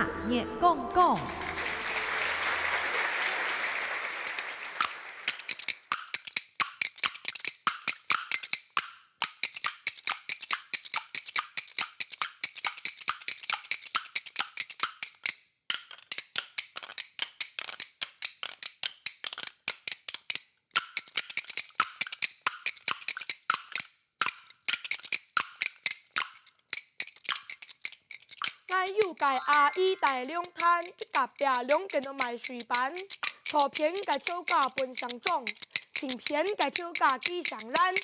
大热公公。俺有介阿姨带两摊，一夹壁两件都卖水板，图片介跳价分上种，照片介跳价记上咱。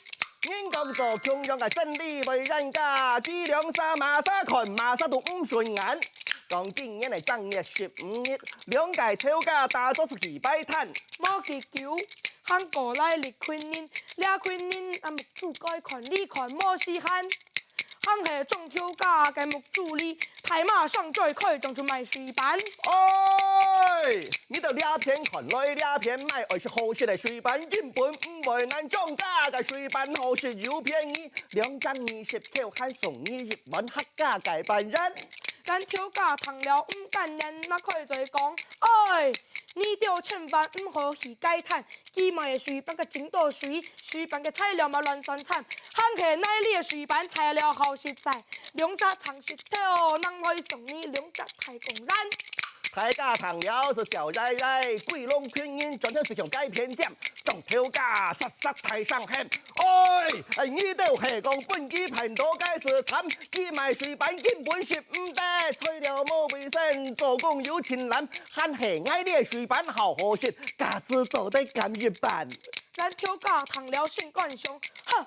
人工做穷养个生理为人家，质量差马沙看马沙都唔顺眼。讲今年的正月15日，两界跳价大多是2摆摊。莫祈求，喊过来立昆人，俩昆人俺木主该看你看莫稀罕。行下中跳价嘅木主力，太马上再开种出卖水板。哎，你就俩片看来俩片买，而是好食的水板，根本唔为难涨价嘅水板，好食又便宜，2张20條还送你1萬客家介辦人。咱跳价谈了唔敢人，那可以再讲，哎，你就千万唔好去解谈，寄卖的水板个真多水，水板个材料嘛乱算产，行起乃你的水板材料好实在，2隻長石頭，人可以送你2隻太公人。大家糖了是小奶奶，鬼龙群人专挑是用改偏见，中跳价杀杀太上险。哎，你都係講本機頻道解是慘，寄賣水板根本是唔得，材料冇衛生，做工有困難，喊係愛你水板好好食，假使做得咁一般。咱跳價談了性觀上，哼，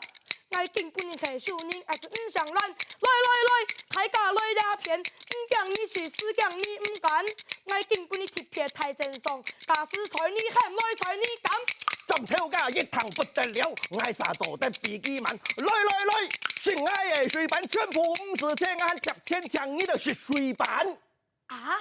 我根本係少年，還是唔想咱。來，大家來兩片，唔講你是死講你唔敢，我根本貼撇太正爽，假使睬你喊來睬你敢。中跳價一堂不得了，愛啥做得比基慢。來，心愛的水板全部唔是錢，俺貼錢搶你的是水板。啊？